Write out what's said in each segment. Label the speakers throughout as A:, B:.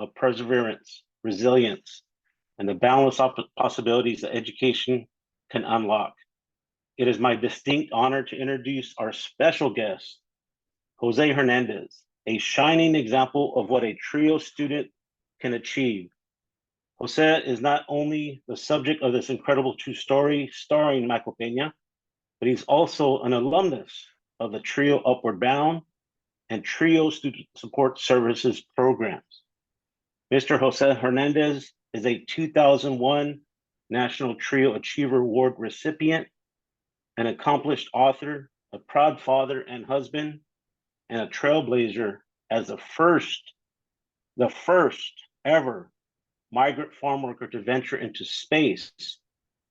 A: of perseverance, resilience, and the boundless possibilities that education can unlock. It is my distinct honor to introduce our special guest, Jose Hernandez, a shining example of what a TRIO student can achieve. Jose is not only the subject of this incredible true story starring Michael Pena, but he's also an alumnus of the TRIO Upward Bound and TRIO Student Support Services programs. Mr. Jose Hernandez is a 2001 National TRIO Achiever Award recipient, an accomplished author, a proud father and husband, and a trailblazer as the first ever migrant farm worker to venture into space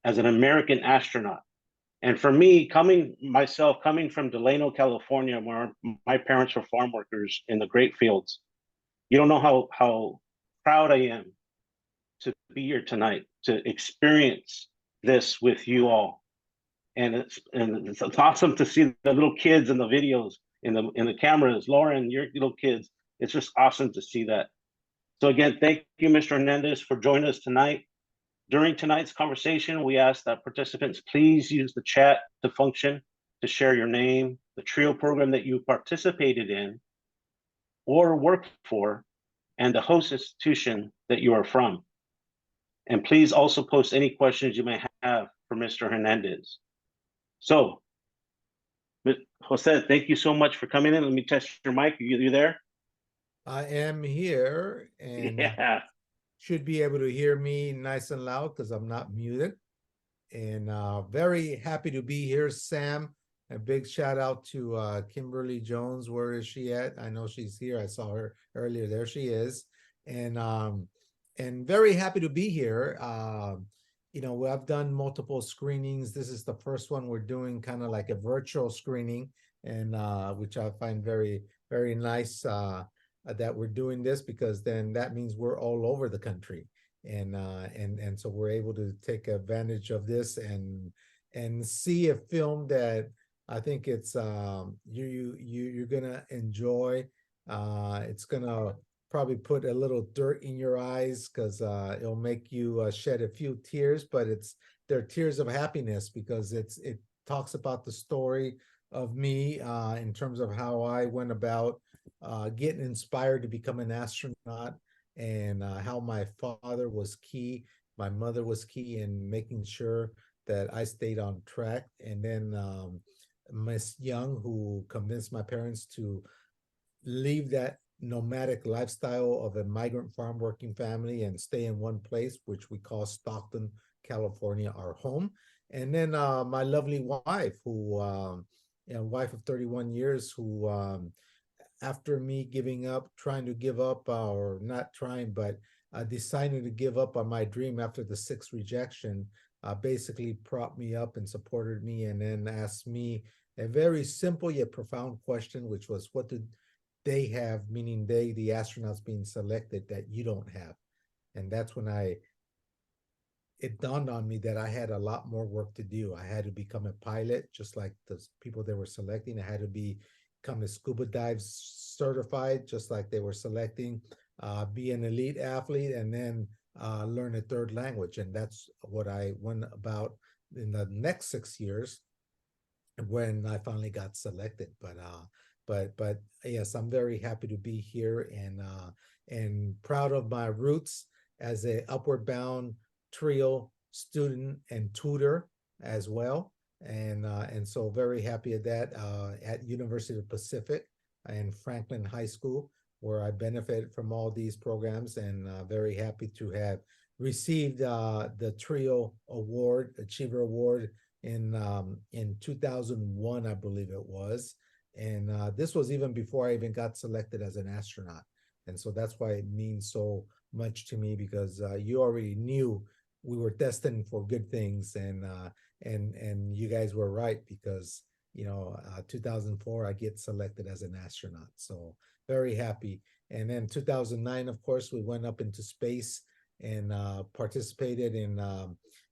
A: as an American astronaut. And for me, coming from Delano, California, where my parents were farm workers in the great fields, you don't know how proud I am to be here tonight, to experience this with you all. And it's awesome to see the little kids in the videos, in the cameras, Lauren, your little kids. It's just awesome to see that. So again, thank you, Mr. Hernandez, for joining us tonight. During tonight's conversation, we ask that participants please use the chat to function to share your name, the TRIO program that you participated in or work for, and the host institution that you are from. And please also post any questions you may have for Mr. Hernandez. So, Jose, thank you so much for coming in. Let me test your mic. You there?
B: I am here and
A: Yeah.
B: should be able to hear me nice and loud because I'm not muted. And very happy to be here, Sam. A big shout out to Kimberly Jones. Where is she at? I know she's here. I saw her earlier. There she is. And very happy to be here. You know, I've done multiple screenings. This is the first one we're doing, kind of like a virtual screening, and which I find very, very nice that we're doing this, because then that means we're all over the country, and so we're able to take advantage of this and see a film that I think it's you're gonna enjoy. It's gonna probably put a little dirt in your eyes because it'll make you shed a few tears, but they're tears of happiness because it talks about the story of me in terms of how I went about getting inspired to become an astronaut, and how my father was key, my mother was key in making sure that I stayed on track, and then Miss Young, who convinced my parents to leave that nomadic lifestyle of a migrant farm working family and stay in one place, which we call Stockton, California, our home. And then my lovely wife, who wife of 31 years, who after me giving up, trying to give up, or not trying, but deciding to give up on my dream after the sixth rejection, basically propped me up and supported me, and then asked me a very simple yet profound question, which was, what did they have, meaning they, the astronauts being selected, that you don't have? And that's when it dawned on me that I had a lot more work to do. I had to become a pilot, just like the people they were selecting. I had to become a scuba dive certified, just like they were selecting, be an elite athlete, and then learn a third language. And that's what I went about in the next 6 years when I finally got selected. But yes, I'm very happy to be here, and proud of my roots as a Upward Bound TRIO student and tutor as well, and so very happy at that, at University of Pacific and Franklin High School, where I benefited from all these programs, and very happy to have received the TRIO Award, Achiever Award, in 2001, I believe it was. And this was even before I even got selected as an astronaut. And so that's why it means so much to me, because you already knew we were destined for good things, and you guys were right, because 2004 I get selected as an astronaut. So very happy. And then 2009, of course, we went up into space, and participated in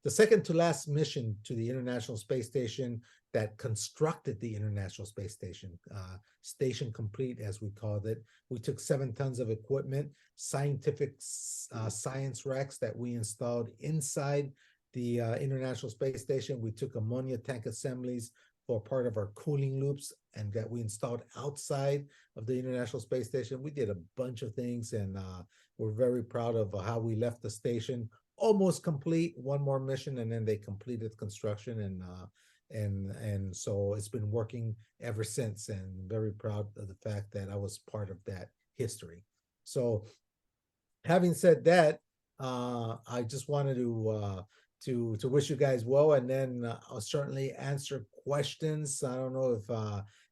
B: the second to last mission to the International Space Station that constructed the International Space Station, station complete, as we called it. We took 7 tons of equipment, scientific science racks that we installed inside the International Space Station. We took ammonia tank assemblies for part of our cooling loops, and that we installed outside of the International Space Station. We did a bunch of things, and we're very proud of how we left the station almost complete. One more mission, and then they completed construction, and so it's been working ever since, and very proud of the fact that I was part of that history. So having said that, I just wanted to wish you guys well, and then I'll certainly answer questions. I don't know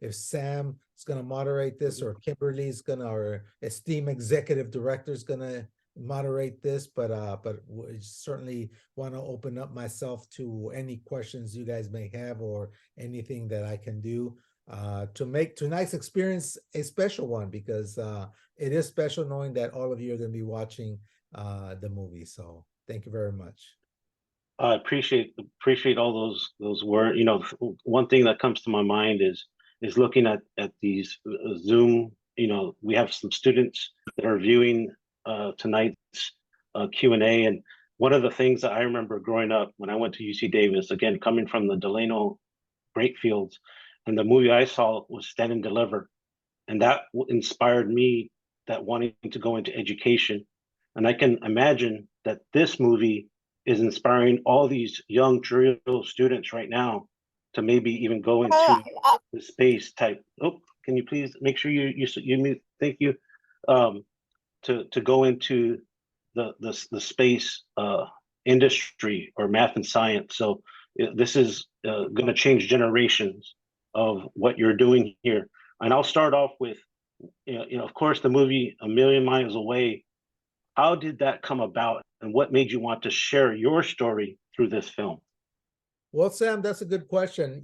B: if Sam is going to moderate this, or Kimberly is going to, our esteemed executive director is going to moderate this, but we certainly want to open up myself to any questions you guys may have, or anything that I can do to make tonight's experience a special one, because it is special knowing that all of you are going to be watching the movie. So thank you very much.
A: I appreciate all those words. You know, one thing that comes to my mind is looking at these Zoom. You know, we have some students that are viewing tonight's Q&A, and one of the things that I remember growing up when I went to UC Davis, again coming from the Delano great fields, and the movie I saw was Stand and Deliver, and that inspired me, that wanting to go into education. And I can imagine that this movie is inspiring all these young Trujillo students right now to maybe even go into the space type. Oh, can you please make sure you mute? Thank you. To go into the space industry or math and science. So this is going to change generations of what you're doing here. And I'll start off with, of course, the movie A Million Miles Away. How did that come about, and what made you want to share your story through this film?
B: Well, Sam, that's a good question.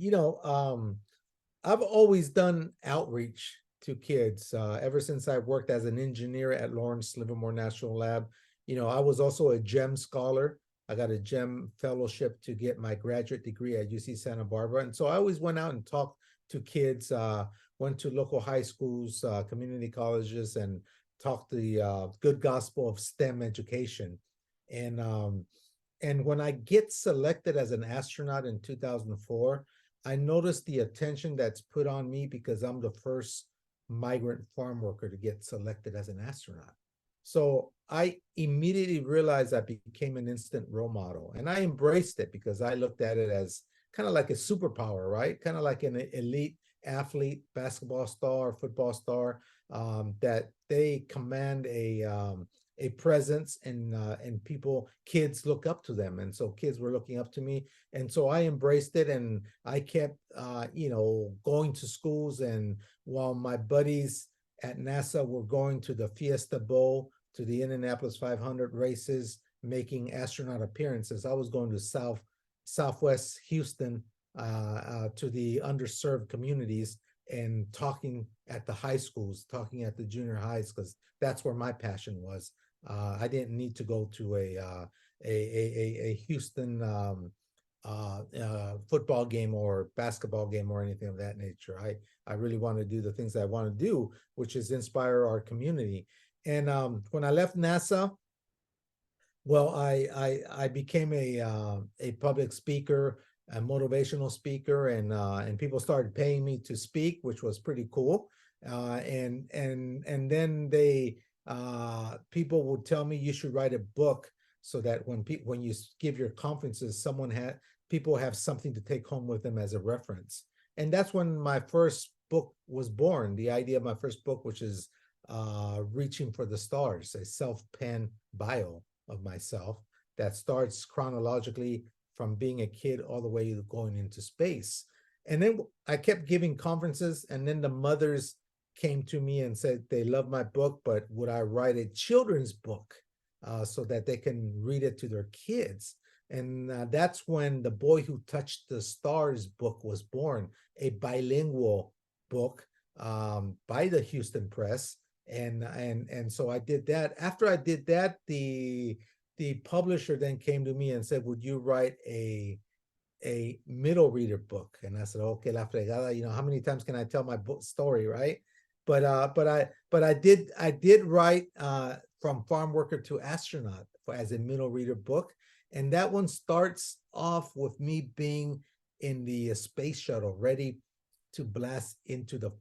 B: I've always done outreach to kids ever since I worked as an engineer at Lawrence Livermore National Lab. I was also a GEM scholar. I got a GEM fellowship to get my graduate degree at UC Santa Barbara. And so I always went out and talked to kids, went to local high schools, community colleges, and talked the good gospel of STEM education. And when I get selected as an astronaut in 2004, I noticed the attention that's put on me because I'm the first migrant farm worker to get selected as an astronaut. So I immediately realized I became an instant role model, and I embraced it because I looked at it as kind of like a superpower, right? Kind of like an elite athlete, basketball star, football star, that they command a presence, and kids look up to them. And so kids were looking up to me. And so I embraced it, and I kept, going to schools. And while my buddies at NASA were going to the Fiesta Bowl, to the Indianapolis 500 races, making astronaut appearances, I was going to Southwest Houston, to the underserved communities, and talking at the high schools, talking at the junior highs, because that's where my passion was. I didn't need to go to a Houston football game or basketball game or anything of that nature. I really want to do the things I want to do, which is inspire our community. And when I left NASA, well, I became a public speaker, a motivational speaker, and people started paying me to speak, which was pretty cool. And then people would tell me, you should write a book, so that when you give your conferences, people have something to take home with them as a reference. And that's when my first book was born. The idea of my first book, which is Reaching for the Stars, a self-penned bio of myself that starts chronologically from being a kid all the way to going into space. And then I kept giving conferences, and then the mothers came to me and said they love my book, but would I write a children's book so that they can read it to their kids? And that's when The Boy Who Touched the Stars book was born, a bilingual book by the Houston Press. And so I did that. After I did that, the the publisher then came to me and said, would you write a middle reader book? And I said, okay, la fregada, you know, how many times can I tell my book story, right? But I did write From Farm Worker to Astronaut as a middle reader book. And that one starts off with me being in the space shuttle, ready to blast into the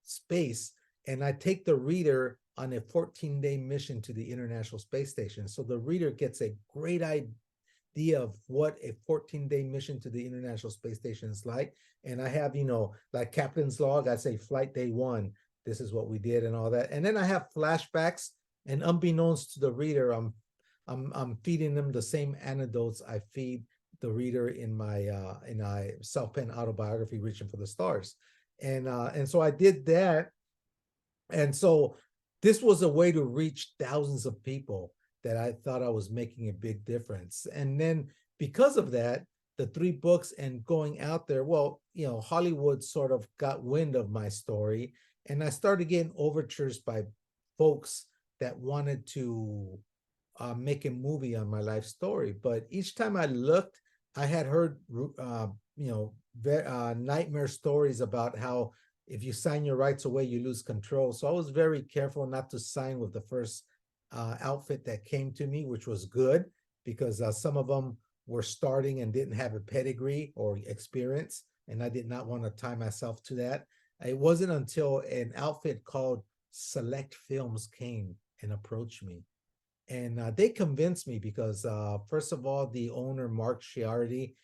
B: space. And I take the reader on a 14-day mission to the International Space Station. So the reader gets a great idea of what a 14-day mission to the International Space Station is like. And I have, you know, like captain's log, I say flight day 1, this is what we did and all that. And then I have flashbacks, and unbeknownst to the reader, I'm feeding them the same anecdotes I feed the reader in my self-penned autobiography, Reaching for the Stars. And so I did that. And so this was a way to reach thousands of people that I thought I was making a big difference. And then because of that, the 3 books and going out there, well, you know, Hollywood sort of got wind of my story, and I started getting overtures by folks that wanted to make a movie on my life story. But each time I looked, I had heard, you know, nightmare stories about how if you sign your rights away, you lose control. So I was very careful not to sign with the first outfit that came to me, which was good, because some of them were starting and didn't have a pedigree or experience, and I did not want to tie myself to that. It wasn't until an outfit called Select Films came and approached me. And they convinced me because, first of all, the owner, Mark Chiardi,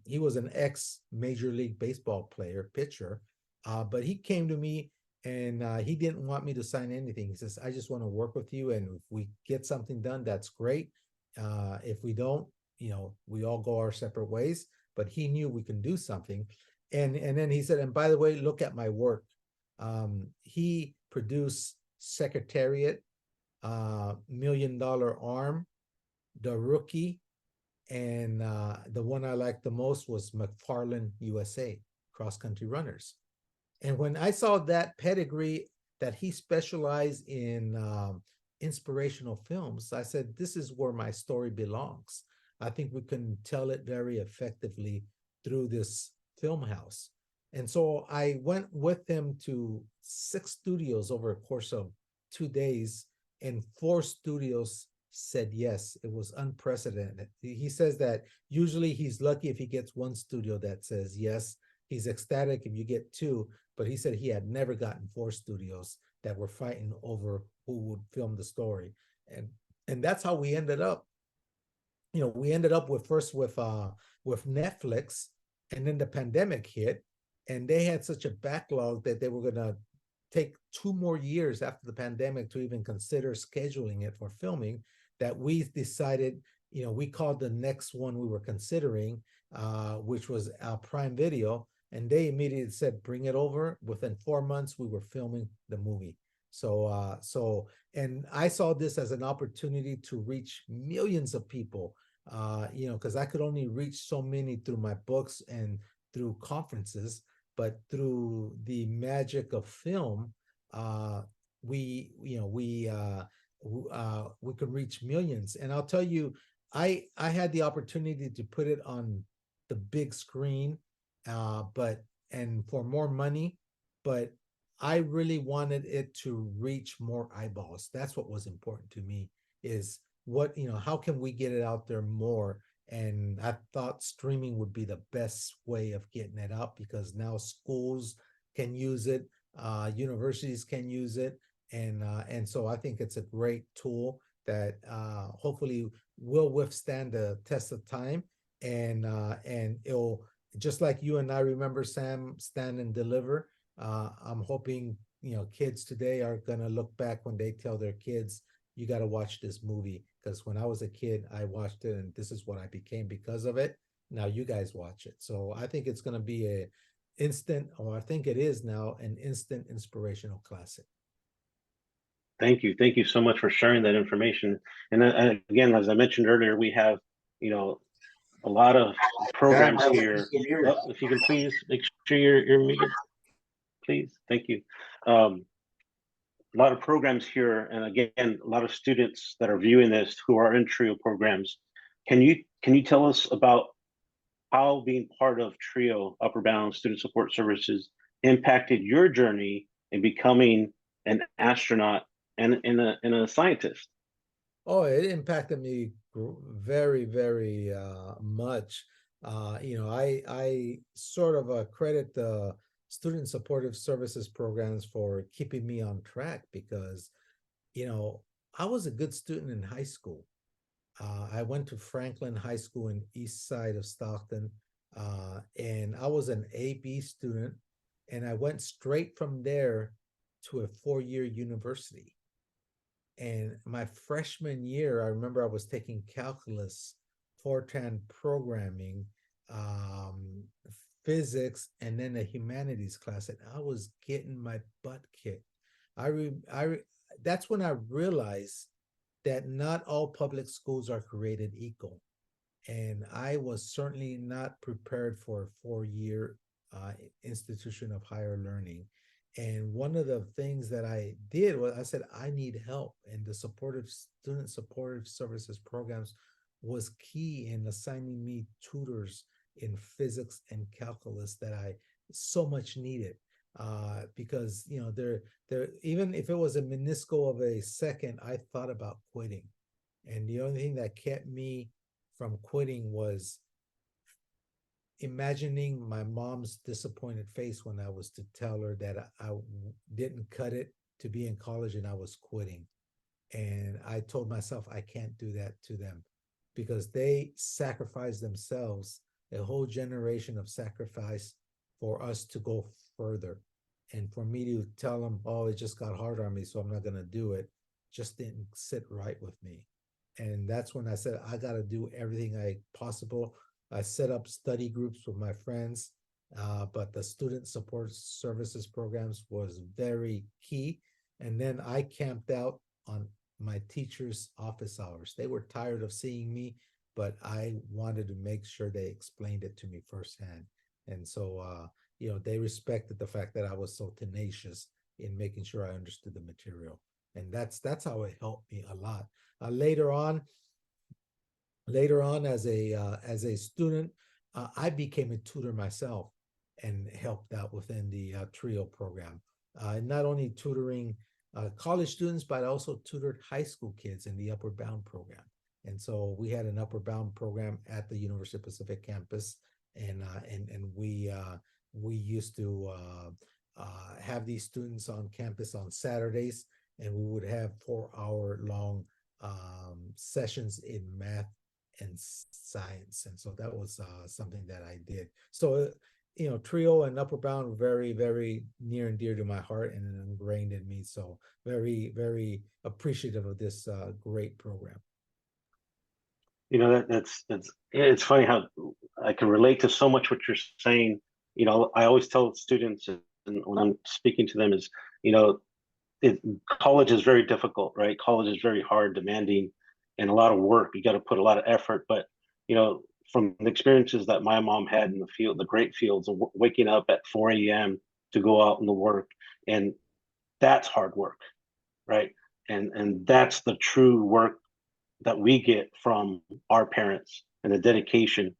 B: he was an ex-Major League Baseball player, pitcher, but he came to me and he didn't want me to sign anything. He says, I just want to work with you, and if we get something done, that's great. If we don't, you know, we all go our separate ways. But he knew we can do something. And then he said, and by the way, look at my work. He produced Secretariat, $1 Million Arm, The Rookie, and the one I liked the most was McFarland USA, Cross Country Runners. And when I saw that pedigree, that he specialized in inspirational films, I said, this is where my story belongs. I think we can tell it very effectively through this film house. And so I went with him to 6 studios over a course of 2 days, and 4 studios said yes. It was unprecedented. He says that usually he's lucky if he gets 1 studio that says yes. He's ecstatic if you get 2, but he said he had never gotten 4 studios that were fighting over who would film the story. And that's how we ended up. You know, we ended up with Netflix, and then the pandemic hit, and they had such a backlog that they were going to take 2 more years after the pandemic to even consider scheduling it for filming, that we decided, you know, we called the next one we were considering, which was Prime Video, and they immediately said, bring it over. Within 4 months, we were filming the movie. So, and I saw this as an opportunity to reach millions of people, you know, because I could only reach so many through my books and through conferences, but through the magic of film, we could reach millions. And I'll tell you, I had the opportunity to put it on the big screen, and for more money, but I really wanted it to reach more eyeballs. That's what was important to me, is what, you know, how can we get it out there more? And I thought streaming would be the best way of getting it out, because now schools can use it, universities can use it, and so I think it's a great tool that hopefully will withstand the test of time, and it'll, just like you and I remember Sam Stand and Deliver. I'm hoping, you know, kids today are gonna look back when they tell their kids, you got to watch this movie, because when I was a kid, I watched it, and this is what I became because of it. Now you guys watch it. So I think it's going to be a instant, or I think it is now, an instant inspirational classic.
A: Thank you. Thank you so much for sharing that information. And again, as I mentioned earlier, we have, you know, a lot of programs here. If you can please make sure you're muted, please. Thank you. lot of programs here, and again, a lot of students that are viewing this who are in TRIO programs. Can you tell us about how being part of TRIO, Upper Bound Student Support Services, impacted your journey in becoming an astronaut and a scientist?
B: Oh, it impacted me very, very much. I sort of credit the student supportive services programs for keeping me on track because, you know, I was a good student in high school. I went to Franklin High School in east side of Stockton, and I was an AB student, and I went straight from there to a 4-year university. And my freshman year, I remember I was taking calculus, Fortran programming, um, physics, and then a humanities class, and I was getting my butt kicked. That's when I realized that not all public schools are created equal. And I was certainly not prepared for a 4-year institution of higher learning. And one of the things that I did was I said, I need help. And the supportive student supportive services programs was key in assigning me tutors in physics and calculus that I so much needed. Because they're even if it was a minuscule of a second, I thought about quitting. And the only thing that kept me from quitting was imagining my mom's disappointed face when I was to tell her that I didn't cut it to be in college and I was quitting. And I told myself I can't do that to them because they sacrificed themselves, a whole generation of sacrifice for us to go further. And for me to tell them, oh, it just got hard on me, so I'm not going to do it, just didn't sit right with me. And that's when I said, I got to do everything I possible. I set up study groups with my friends, but the student support services programs was very key. And then I camped out on my teachers' office hours. They were tired of seeing me, but I wanted to make sure they explained it to me firsthand. And so, they respected the fact that I was so tenacious in making sure I understood the material. And that's how it helped me a lot. Later on, as a student, I became a tutor myself and helped out within the TRIO program. Not only tutoring college students, but I also tutored high school kids in the Upper Bound program. And so we had an Upper Bound program at the University of Pacific campus, and we used to have these students on campus on Saturdays, and we would have 4-hour long sessions in math and science. And so that was something that I did. So, TRIO and Upper Bound were very, very near and dear to my heart and ingrained in me. So very, very appreciative of this great program.
A: That's it's funny how I can relate to so much what you're saying. I always tell students, and when I'm speaking to them, is you know it, college is very difficult, right? College is very hard, demanding, and a lot of work. You got to put a lot of effort. But you know, from the experiences that my mom had in the field, the great fields of waking up at 4 a.m. to go out and to work, and that's hard work, right? And that's the true work that we get from our parents and the dedication.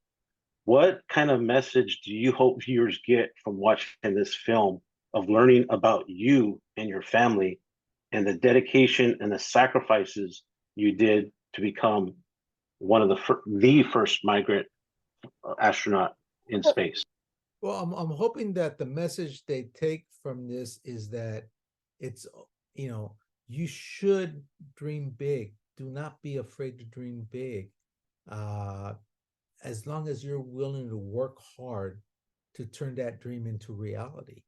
A: What kind of message do you hope viewers get from watching this film of learning about you and your family and the dedication and the sacrifices you did to become one of the first migrant astronaut in space?
B: Well, I'm hoping that the message they take from this is that it's, you should dream big. Do not be afraid to dream big. Uh, as long as you're willing to work hard to turn that dream into reality.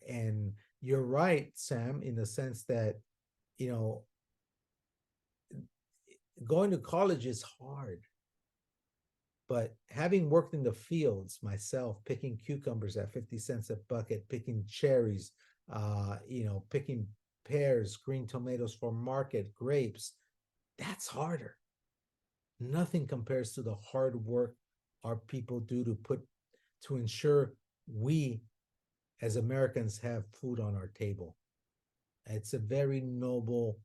B: And you're right, Sam, in the sense that, you know, going to college is hard. But having worked in the fields myself, picking cucumbers at 50 cents a bucket, picking cherries, picking pears, green tomatoes for market, grapes, that's harder. Nothing compares to the hard work our people do to ensure we as Americans have food on our table. It's a very noble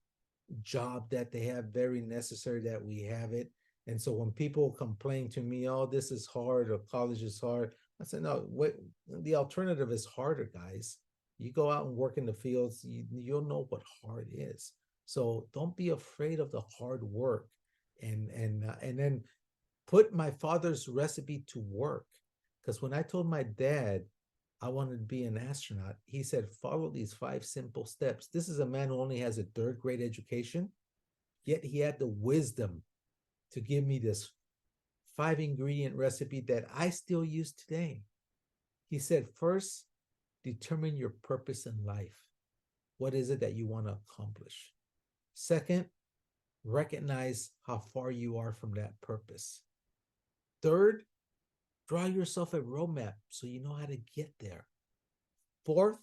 B: job that they have, very necessary that we have it. And so when people complain to me, oh, this is hard or college is hard, I said, no, wait, the alternative is harder, guys. You go out and work in the fields, you'll know what hard is. So don't be afraid of the hard work, and then put my father's recipe to work. Because when I told my dad I wanted to be an astronaut, he said, follow these 5 simple steps. This is a man who only has a 3rd grade education, yet he had the wisdom to give me this 5-ingredient recipe that I still use today. He said, first, determine your purpose in life. What is it that you want to accomplish? Second, recognize how far you are from that purpose. Third, draw yourself a roadmap so you know how to get there. Fourth,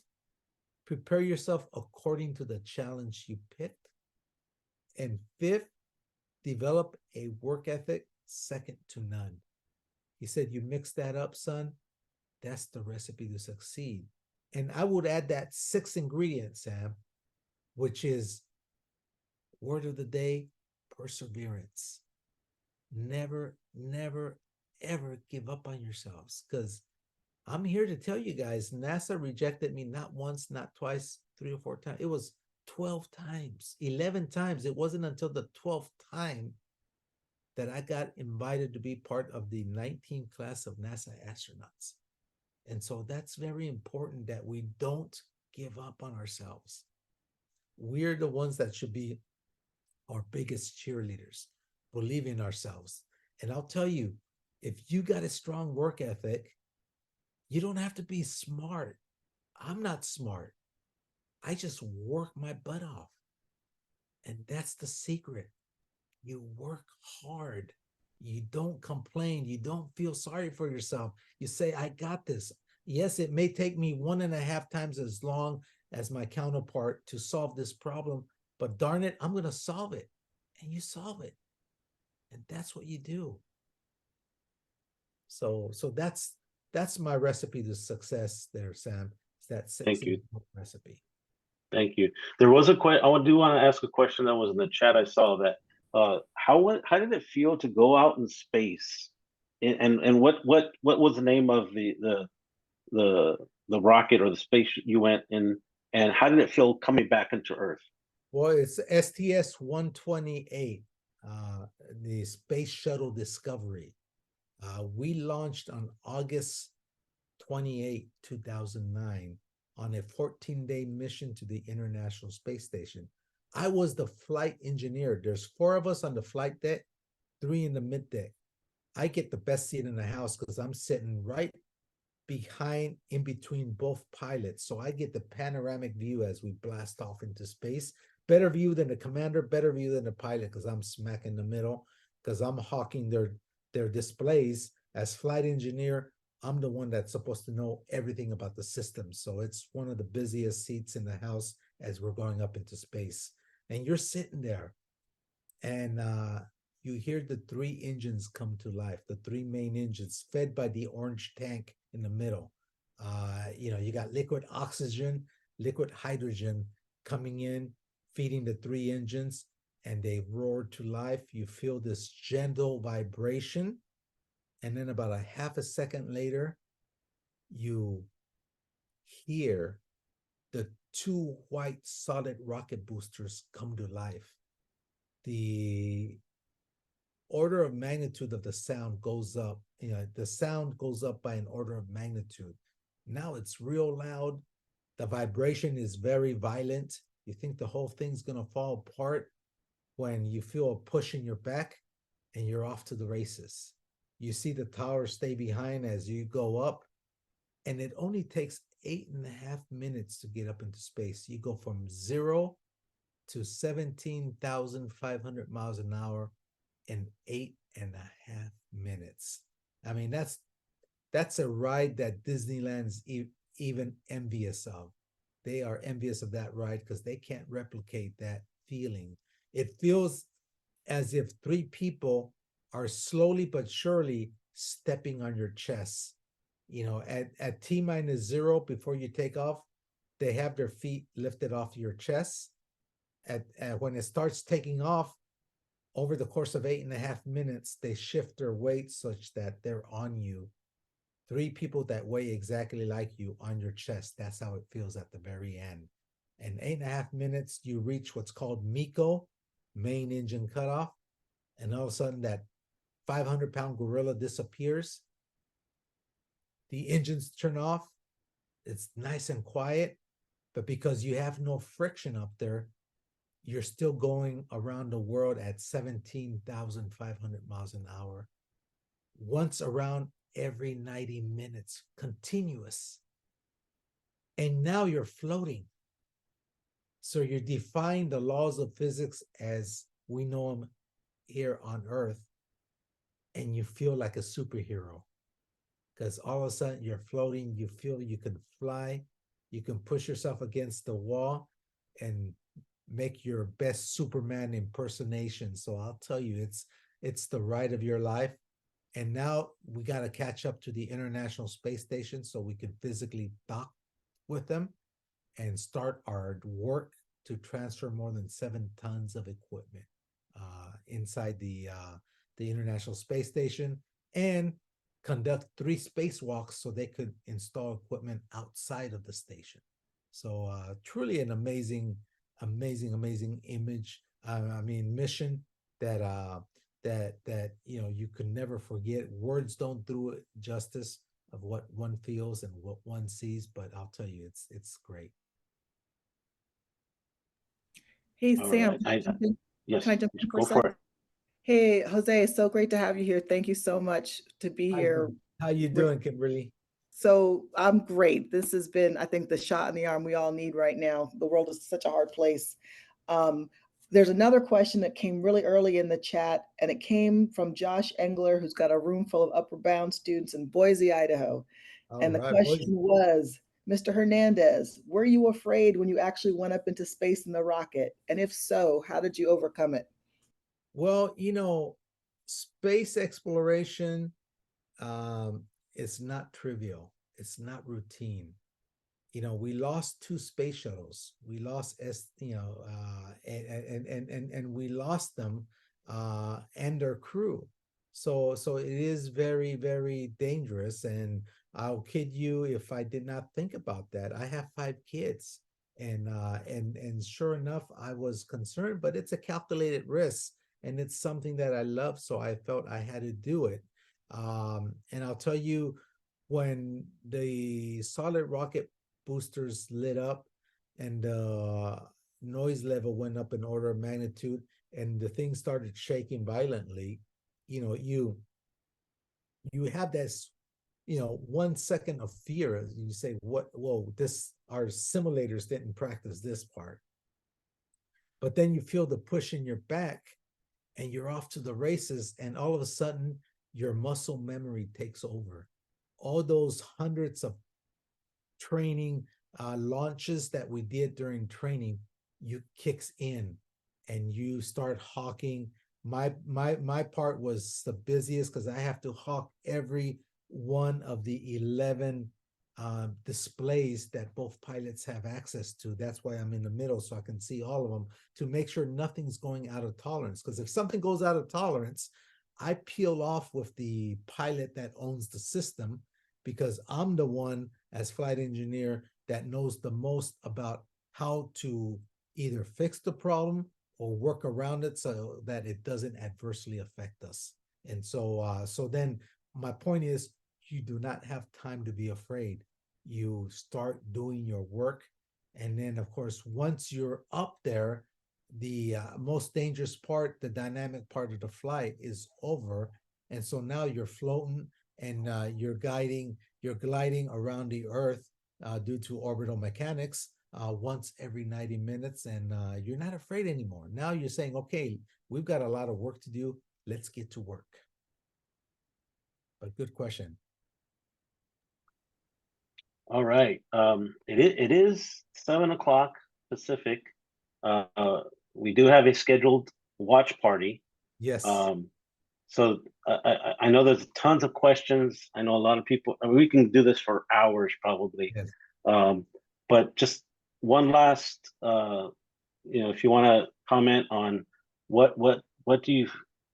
B: prepare yourself according to the challenge you picked. And fifth, develop a work ethic second to none. He said, you mix that up, son, that's the recipe to succeed. And I would add that 6th ingredient, Sam, which is word of the day, perseverance. Never, never, ever give up on yourselves, because I'm here to tell you guys, NASA rejected me not once, not twice, 3 or 4 times. It was 12 times, 11 times. It wasn't until the 12th time that I got invited to be part of the 19th class of NASA astronauts. And so that's very important that we don't give up on ourselves. We're the ones that should be our biggest cheerleaders, believe in ourselves. And I'll tell you, if you got a strong work ethic, you don't have to be smart. I'm not smart. I just work my butt off. And that's the secret. You work hard. You don't complain. You don't feel sorry for yourself. You say, I got this. Yes, it may take me 1.5 times as long as my counterpart to solve this problem, but darn it, I'm going to solve it. And you solve it. And that's what you do. So that's my recipe to success there, Sam. It's that
A: Thank you.
B: recipe.
A: Thank you. There was a question. I do want to ask a question that was in the chat. I saw that. How did it feel to go out in space? And what was the name of the rocket or the space you went in? And how did it feel coming back into Earth?
B: Well, it's STS-128, the Space Shuttle Discovery. We launched on August 28, 2009, on a 14-day mission to the International Space Station. I was the flight engineer. There's 4 of us on the flight deck, 3 in the mid deck. I get the best seat in the house because I'm sitting right behind, in between both pilots. So I get the panoramic view as we blast off into space. Better view than the commander, better view than the pilot, because I'm smack in the middle, because I'm hawking their displays. As flight engineer, I'm the one that's supposed to know everything about the system. So it's one of the busiest seats in the house as we're going up into space. And you're sitting there, and you hear the 3 engines come to life, the 3 main engines fed by the orange tank in the middle. You got liquid oxygen, liquid hydrogen coming in, feeding the 3 engines, and they roar to life. You feel this gentle vibration. And then about a half a second later, you hear the 2 white solid rocket boosters come to life. The order of magnitude of the sound goes up. The sound goes up by an order of magnitude. Now it's real loud. The vibration is very violent. You think the whole thing's going to fall apart when you feel a push in your back and you're off to the races. You see the tower stay behind as you go up, and it only takes 8.5 minutes to get up into space. You go from 0 to 17,500 miles an hour in 8.5 minutes. I mean, that's a ride that Disneyland is even envious of. They are envious of that ride because they can't replicate that feeling. It feels as if 3 people are slowly but surely stepping on your chest. At T-minus 0 before you take off, they have their feet lifted off your chest. When it starts taking off, over the course of 8.5 minutes, they shift their weight such that they're on you. 3 people that weigh exactly like you on your chest. That's how it feels at the very end. In 8.5 minutes, you reach what's called MECO, main engine cutoff. And all of a sudden, that 500-pound gorilla disappears. The engines turn off. It's nice and quiet. But because you have no friction up there, you're still going around the world at 17,500 miles an hour. Once around every 90 minutes, continuous. And now you're floating. So you're defying the laws of physics as we know them here on Earth, and you feel like a superhero. Because all of a sudden you're floating, you feel you can fly, you can push yourself against the wall and make your best Superman impersonation. So I'll tell you, it's the ride of your life. And now we got to catch up to the International Space Station so we can physically dock with them and start our work to transfer more than 7 tons of equipment inside the International Space Station, and conduct 3 spacewalks so they could install equipment outside of the station. So truly an amazing image. Mission that you could never forget. Words don't do it justice of what one feels and what one sees, but I'll tell you, it's great.
C: Hey,
A: All
C: Sam,
A: right. Yes,
C: can I jump in for
A: go
C: a
A: for
C: second?
A: it.
C: Hey, Jose, it's so great to have you here. Thank you so much to be here.
B: How you doing, Kimberly?
C: So I'm great. This has been, I think, the shot in the arm we all need right now. The world is such a hard place. There's another question that came really early in the chat, and it came from Josh Engler, who's got a room full of Upward Bound students in Boise, Idaho. And the question was, Mr. Hernandez, were you afraid when you actually went up into space in the rocket? And if so, how did you overcome it?
B: Well, space exploration, it's not trivial. It's not routine. We lost 2 space shuttles. We lost and we lost them and their crew. So it is very, very dangerous. And I'll kid you if I did not think about that. I have 5 kids, and sure enough, I was concerned, but it's a calculated risk, and it's something that I love, so I felt I had to do it. And I'll tell you, when the solid rocket boosters lit up and the noise level went up in order of magnitude and the thing started shaking violently, you have this 1 second of fear as you say, whoa, our simulators didn't practice this part. But then you feel the push in your back and you're off to the races, and all of a sudden your muscle memory takes over. All those hundreds of training launches that we did during training, you kicks in and you start hawking. My part was the busiest because I have to hawk every one of the 11 displays that both pilots have access to. That's why I'm in the middle, so I can see all of them, to make sure nothing's going out of tolerance. Because if something goes out of tolerance, I peel off with the pilot that owns the system, because I'm the one as flight engineer that knows the most about how to either fix the problem or work around it so that it doesn't adversely affect us. And so then my point is, you do not have time to be afraid. You start doing your work. And then, of course, once you're up there, the most dangerous part, the dynamic part of the flight, is over. And so now you're floating and you're gliding around the Earth due to orbital mechanics once every 90 minutes. And you're not afraid anymore. Now you're saying, okay, we've got a lot of work to do. Let's get to work. But good question.
A: All right. It is 7 o'clock Pacific. We do have a scheduled watch party.
B: Yes.
A: So I know there's tons of questions. I know a lot of people. We can do this for hours probably.
B: Yes.
A: But just one last, if you want to comment on what do you,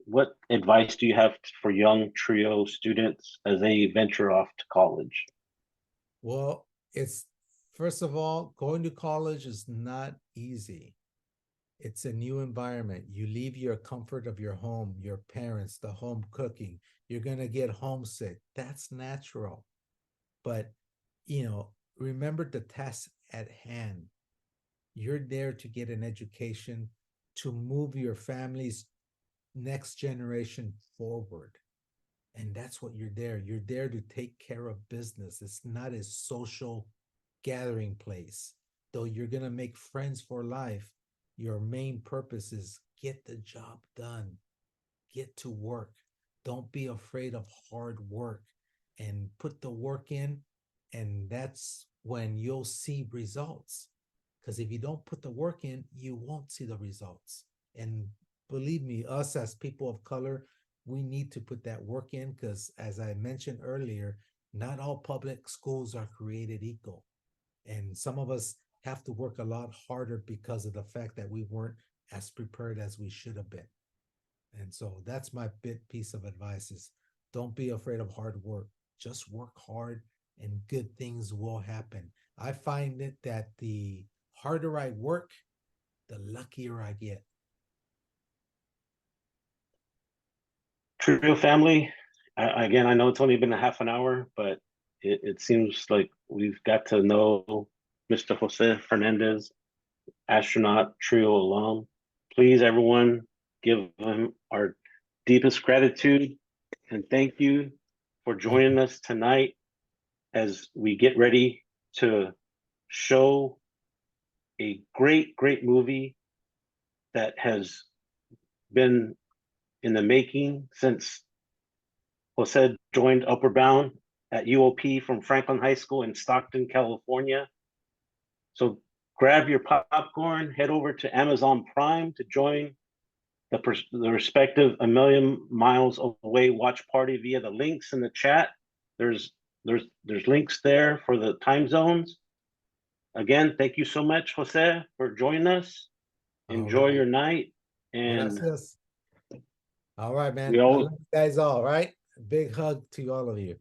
A: what advice do you have for young trio students as they venture off to college?
B: Well, it's first of all, going to college is not easy. It's a new environment. You leave your comfort of your home, your parents, the home cooking. You're going to get homesick. That's natural. But, remember the task at hand. You're there to get an education, to move your family's next generation forward. And that's what you're there. You're there to take care of business. It's not a social gathering place. Though you're going to make friends for life, your main purpose is get the job done, get to work. Don't be afraid of hard work and put the work in. And that's when you'll see results. Because if you don't put the work in, you won't see the results. And believe me, us as people of color, we need to put that work in because, as I mentioned earlier, not all public schools are created equal. And some of us have to work a lot harder because of the fact that we weren't as prepared as we should have been. And so that's my big piece of advice is don't be afraid of hard work. Just work hard and good things will happen. I find it that the harder I work, the luckier I get.
A: Trio family, again, I know it's only been a half an hour, but it seems like we've got to know Mr. Jose Hernandez, astronaut, trio alum. Please, everyone, give him our deepest gratitude and thank you for joining us tonight as we get ready to show a great, great movie that has been in the making since Jose joined Upward Bound at UOP from Franklin High School in Stockton, California. So grab your popcorn, head over to Amazon Prime to join the respective A Million Miles Away watch party via the links in the chat. There's links there for the time zones. Again, thank you so much, Jose, for joining us. Enjoy your night. And
B: Gracias. All right, man.
A: we
B: I
A: all
B: love you guys all right. Big hug to all of you.